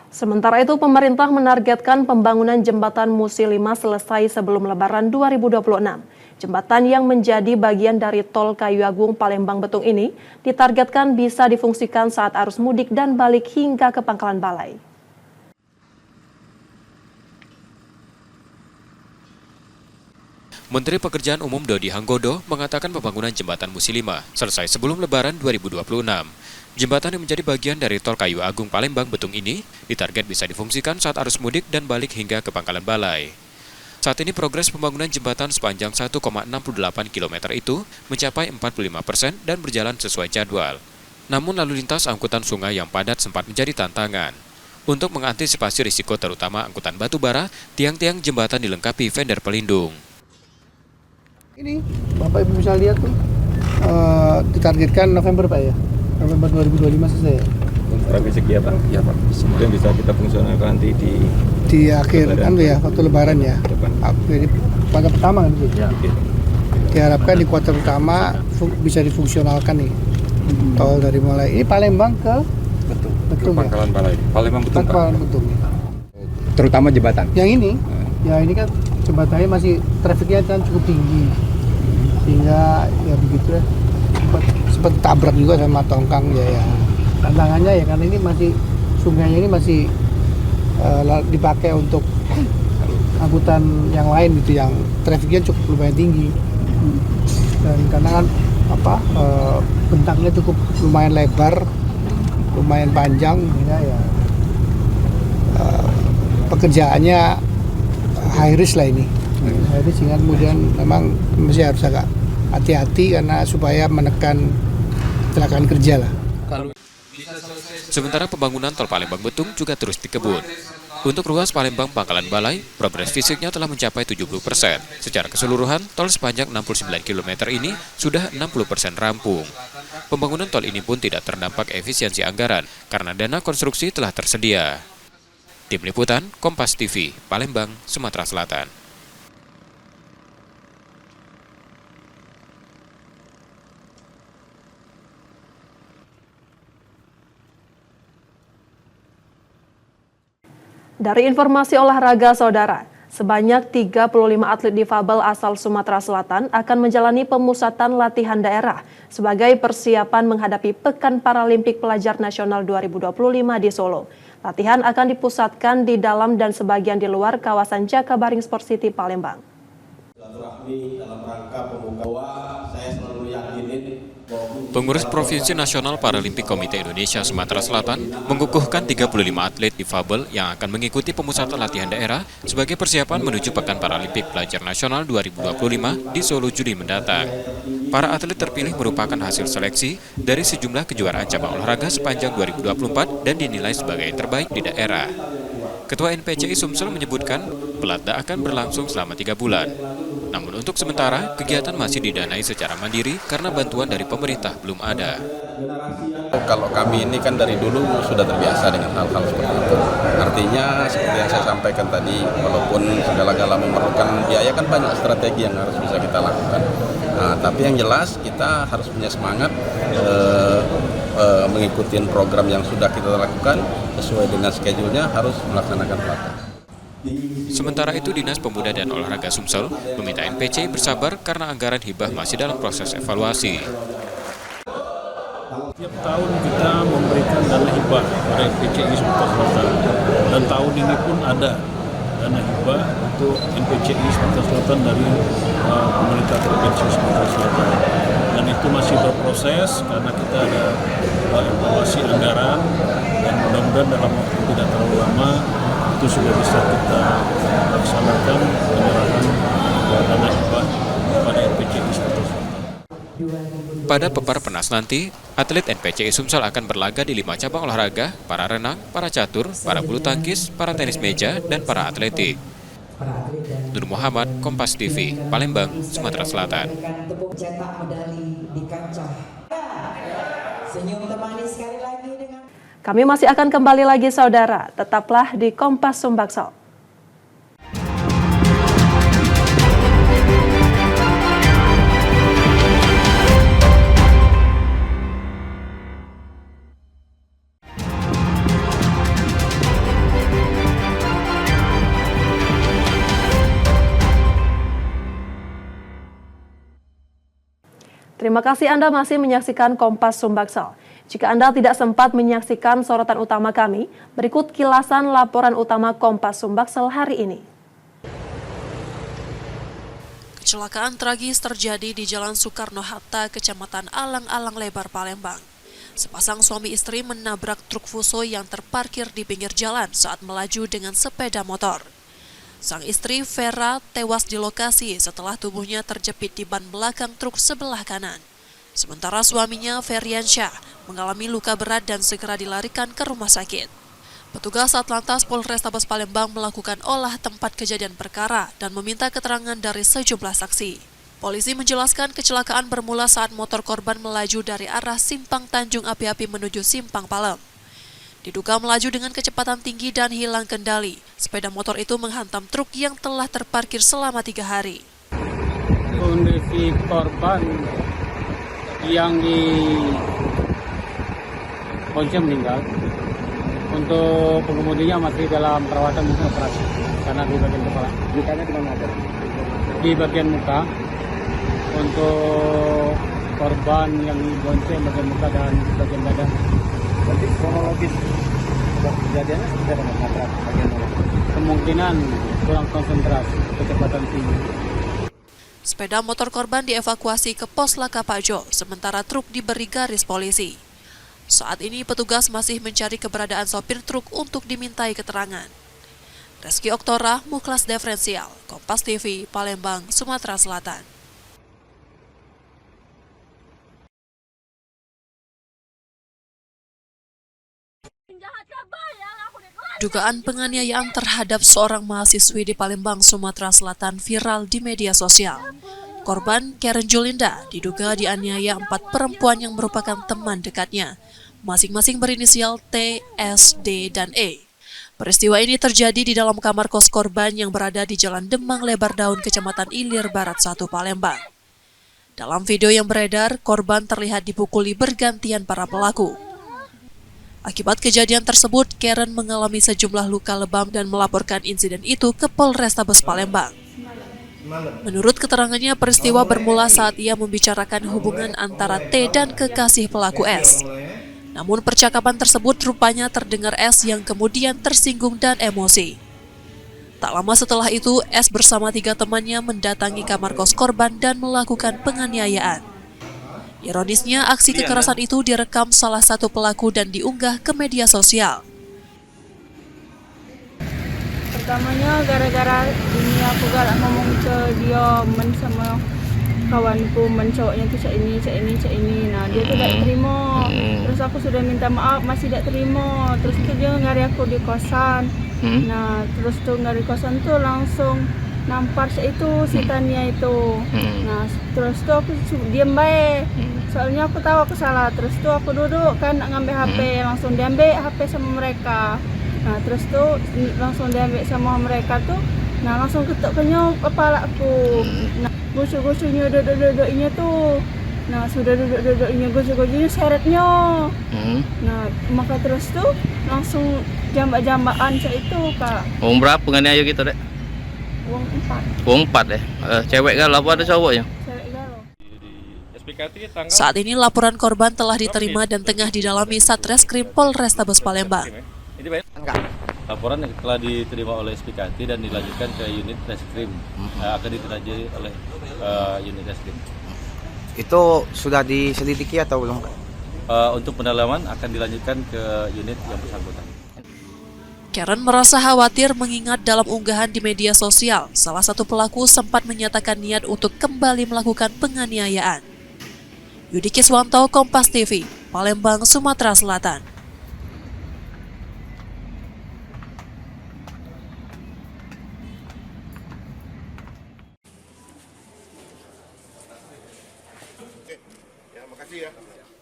Sementara itu, pemerintah menargetkan pembangunan jembatan Musi 5 selesai sebelum Lebaran 2026. Jembatan yang menjadi bagian dari Tol Kayu Agung Palembang Betung ini ditargetkan bisa difungsikan saat arus mudik dan balik hingga ke Pangkalan Balai. Menteri Pekerjaan Umum Dodi Hanggodo mengatakan pembangunan jembatan Musi 5 selesai sebelum Lebaran 2026. Jembatan yang menjadi bagian dari Tol Kayu Agung Palembang Betung ini ditarget bisa difungsikan saat arus mudik dan balik hingga ke Pangkalan Balai. Saat ini progres pembangunan jembatan sepanjang 1,68 km itu mencapai 45% dan berjalan sesuai jadwal. Namun lalu lintas angkutan sungai yang padat sempat menjadi tantangan. Untuk mengantisipasi risiko terutama angkutan batu bara, tiang-tiang jembatan dilengkapi fender pelindung. Ini Bapak Ibu bisa lihat tuh ditargetkan November Pak ya, November 2025 selesai. Strategi kegiatan, ya Pak. Kemudian bisa kita fungsionalkan nanti di akhir kan ya, waktu Lebaran ya. Jadi kuartal pertama kan itu. Ya. Diharapkan di kuartal pertama bisa difungsionalkan nih. Tol dari mulai ini Palembang ke Betung Pangkalan Balai. Palembang Betung. Pangkalan Betung. Terutama jembatan. Yang ini, ya ini kan jembatannya masih trafiknya kan cukup tinggi, sehingga ya begitu ya sempat tabrak juga sama tongkang ya. Tantangannya ya karena ini masih sungainya ini masih dipakai untuk angkutan yang lain gitu yang trafiknya cukup lumayan tinggi, dan karena kan bentangnya cukup lumayan lebar, lumayan panjang, ya pekerjaannya high risk lah ini. High risk sehingga kemudian memang masih harus agak hati-hati karena supaya menekan kecelakaan kerja lah. Sementara pembangunan Tol Palembang Betung juga terus dikebut. Untuk ruas Palembang Pangkalan Balai, progres fisiknya telah mencapai 70%. Secara keseluruhan, tol sepanjang 69 km ini sudah 60% rampung. Pembangunan tol ini pun tidak terdampak efisiensi anggaran karena dana konstruksi telah tersedia. Tim Liputan, Kompas TV, Palembang, Sumatera Selatan. Dari informasi olahraga saudara, sebanyak 35 atlet difabel asal Sumatera Selatan akan menjalani pemusatan latihan daerah sebagai persiapan menghadapi Pekan Paralimpik Pelajar Nasional 2025 di Solo. Latihan akan dipusatkan di dalam dan sebagian di luar kawasan Jakabaring Sport City Palembang. Pengurus Provinsi Nasional Paralimpik Komite Indonesia Sumatera Selatan mengukuhkan 35 atlet difabel yang akan mengikuti pemusatan latihan daerah sebagai persiapan menuju Pekan Paralimpik Pelajar Nasional 2025 di Solo Juli mendatang. Para atlet terpilih merupakan hasil seleksi dari sejumlah kejuaraan cabang olahraga sepanjang 2024 dan dinilai sebagai yang terbaik di daerah. Ketua NPCI Sumsel menyebutkan pelatda akan berlangsung selama 3 bulan. Namun untuk sementara, kegiatan masih didanai secara mandiri karena bantuan dari pemerintah belum ada. Kalau kami ini kan dari dulu sudah terbiasa dengan hal-hal seperti itu. Artinya seperti yang saya sampaikan tadi, walaupun segala-gala memerlukan biaya kan banyak strategi yang harus bisa kita lakukan. Nah, tapi yang jelas kita harus punya semangat mengikuti program yang sudah kita lakukan sesuai dengan schedule-nya harus melaksanakan pelatih. Sementara itu, Dinas Pemuda dan Olahraga Sumsel meminta NPC bersabar karena anggaran hibah masih dalam proses evaluasi. Tiap tahun kita memberikan dana hibah pada NPCI Sumatera Selatan, dan tahun ini pun ada dana hibah untuk NPCI Sumatera Selatan dari pemerintah Provinsi Sumatera Selatan, dan itu masih berproses karena kita ada evaluasi anggaran, dan mudah-mudahan dalam waktu tidak terlalu lama itu sudah bisa kita laksanakan penyerahan dana hibah pada NPCI Sumatera Selatan. Pada Pepar Penas nanti, atlet NPCI Sumsel akan berlaga di 5 cabang olahraga, para renang, para catur, para bulu tangkis, para tenis meja, dan para atletik. Nur Muhammad, Kompas TV, Palembang, Sumatera Selatan. Kami masih akan kembali lagi, saudara. Tetaplah di Kompas Sumbaksel. Terima kasih Anda masih menyaksikan Kompas Sumbaksel. Jika Anda tidak sempat menyaksikan sorotan utama kami, berikut kilasan laporan utama Kompas Sumbaksel hari ini. Kecelakaan tragis terjadi di Jalan Soekarno-Hatta, Kecamatan Alang-Alang Lebar, Palembang. Sepasang suami istri menabrak truk fuso yang terparkir di pinggir jalan saat melaju dengan sepeda motor. Sang istri Vera tewas di lokasi setelah tubuhnya terjepit di ban belakang truk sebelah kanan. Sementara suaminya Feriansyah mengalami luka berat dan segera dilarikan ke rumah sakit. Petugas Satlantas Polrestabes Palembang melakukan olah tempat kejadian perkara dan meminta keterangan dari sejumlah saksi. Polisi menjelaskan kecelakaan bermula saat motor korban melaju dari arah Simpang Tanjung Api-Api menuju Simpang Palem. Diduga melaju dengan kecepatan tinggi dan hilang kendali. Sepeda motor itu menghantam truk yang telah terparkir selama 3 hari. Kondisi korban yang di Ponce meninggal. Untuk pengemudinya masih dalam perawatan mungkin operasi karena di bagian kepala. Lukanya di mana ada? Di bagian muka. Untuk korban yang di Ponce bagian muka dan bagian badan. Berarti kronologis kejadiannya seperti apa nabrak bagian mana? Kemungkinan kurang konsentrasi, kecepatan tinggi. Sepeda motor korban dievakuasi ke Pos Laka Pajo, sementara truk diberi garis polisi. Saat ini petugas masih mencari keberadaan sopir truk untuk dimintai keterangan. Reski Oktora, Muklas Diferensial, Kompas TV, Palembang, Sumatera Selatan. Dugaan penganiayaan terhadap seorang mahasiswi di Palembang, Sumatera Selatan viral di media sosial. Korban, Karen Julinda, diduga dianiaya 4 perempuan yang merupakan teman dekatnya, masing-masing berinisial T, S, D, dan E. Peristiwa ini terjadi di dalam kamar kos korban yang berada di Jalan Demang Lebar Daun, Kecamatan Ilir Barat 1, Palembang. Dalam video yang beredar, korban terlihat dipukuli bergantian para pelaku. Akibat kejadian tersebut, Karen mengalami sejumlah luka lebam dan melaporkan insiden itu ke Polrestabes Palembang. Menurut keterangannya, peristiwa bermula saat ia membicarakan hubungan antara T dan kekasih pelaku S. Namun percakapan tersebut rupanya terdengar S yang kemudian tersinggung dan emosi. Tak lama setelah itu, S bersama 3 temannya mendatangi kamar kos korban dan melakukan penganiayaan. Ironisnya, aksi kekerasan itu direkam salah satu pelaku dan diunggah ke media sosial. Pertamanya gara-gara ini aku gak ngomong ke dia sama kawanku, cowoknya tuh cak ini. Nah dia tuh gak terima. Terus aku sudah minta maaf, masih gak terima. Terus itu dia ngari aku di kosan. Nah terus tuh ngari kosan tuh langsung nampar itu si Tania itu. Nah terus tuh aku diam baik. Soalnya aku tahu aku salah. Terus tuh aku duduk kan ngambil HP, langsung diambil HP sama mereka. Nah terus tuh langsung diambil sama mereka tuh. Nah langsung ketuk kenyop kepala aku. Nah gosok-gosoknya duduk-duduknya tuh. Nah sudah duduk-duduknya gojek-gojeknya seretnya. Nah maka terus tuh langsung jambak-jambakan saya itu kak. Uang berapa penganiaya gitu dek? Uang 4. Uang 4 ya? Cewek galau apa ada cowoknya? Cewek galau. Saat ini laporan korban telah diterima dan tengah didalami Satreskrim Polrestabes Palembang. Laporan yang telah diterima oleh SPKT dan dilanjutkan ke unit reskrim, akan ditindaklanjuti oleh unit reskrim. Itu sudah diselidiki atau belum? Untuk pendalaman akan dilanjutkan ke unit yang bersangkutan. Karen merasa khawatir mengingat dalam unggahan di media sosial, salah satu pelaku sempat menyatakan niat untuk kembali melakukan penganiayaan. Yudi Kiswanto, Kompas TV, Palembang, Sumatera Selatan.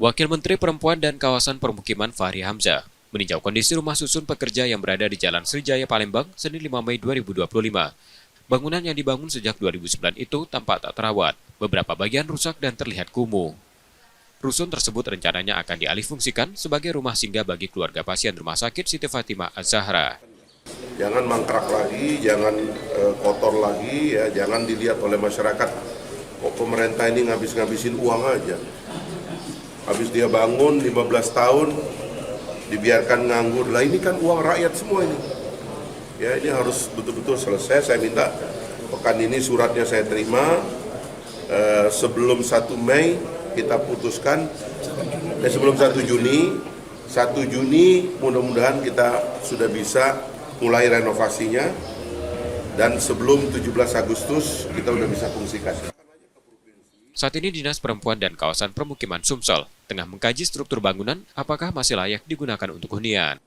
Wakil Menteri Perempuan dan Kawasan Permukiman Fahri Hamzah meninjau kondisi rumah susun pekerja yang berada di Jalan Srijaya, Palembang, Senin 5 Mei 2025. Bangunan yang dibangun sejak 2009 itu tampak tak terawat, beberapa bagian rusak dan terlihat kumuh. Rusun tersebut rencananya akan dialihfungsikan sebagai rumah singgah bagi keluarga pasien Rumah Sakit Siti Fatimah Az-Zahra. Jangan mangkrak lagi, jangan kotor lagi, ya, jangan dilihat oleh masyarakat, kok pemerintah ini ngabis-ngabisin uang aja. Habis dia bangun 15 tahun, dibiarkan nganggur. Lah ini kan uang rakyat semua ini. Ya, ini harus betul-betul selesai. Saya minta pekan ini suratnya saya terima. Sebelum 1 Mei kita putuskan, sebelum 1 Juni. 1 Juni mudah-mudahan kita sudah bisa mulai renovasinya. Dan sebelum 17 Agustus kita sudah bisa fungsikan. Saat ini Dinas Perempuan dan Kawasan Permukiman Sumsel tengah mengkaji struktur bangunan apakah masih layak digunakan untuk hunian.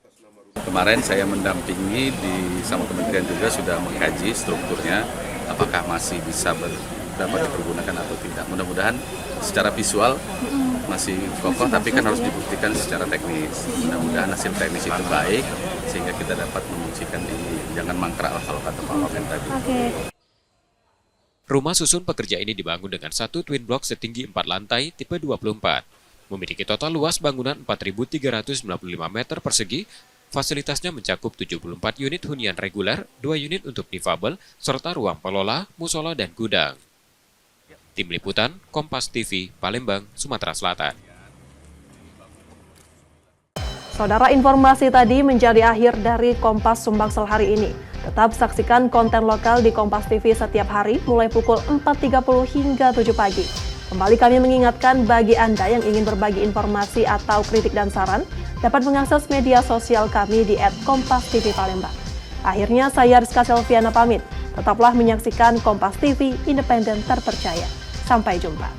Kemarin saya mendampingi sama kementerian juga sudah mengkaji strukturnya apakah masih bisa dapat dipergunakan atau tidak. Mudah-mudahan secara visual masih kokoh tapi kan harus dibuktikan secara teknis. Mudah-mudahan hasil teknis itu baik sehingga kita dapat memungkinkan ini. Jangan mangkrak kalau kata Pak Wamen tadi. Rumah susun pekerja ini dibangun dengan satu twin block setinggi 4 lantai tipe 24. Memiliki total luas bangunan 4.395 meter persegi, fasilitasnya mencakup 74 unit hunian reguler, 2 unit untuk difabel, serta ruang pelola, musola, dan gudang. Tim Liputan, Kompas TV, Palembang, Sumatera Selatan. Saudara, informasi tadi menjadi akhir dari Kompas Sumbangsel hari ini. Tetap saksikan konten lokal di Kompas TV setiap hari mulai pukul 4.30 hingga 7 pagi. Kembali kami mengingatkan bagi Anda yang ingin berbagi informasi atau kritik dan saran, dapat mengakses media sosial kami di @KompasTV_Palembang. Akhirnya saya Rizka Selviana pamit. Tetaplah menyaksikan Kompas TV, independen terpercaya. Sampai jumpa.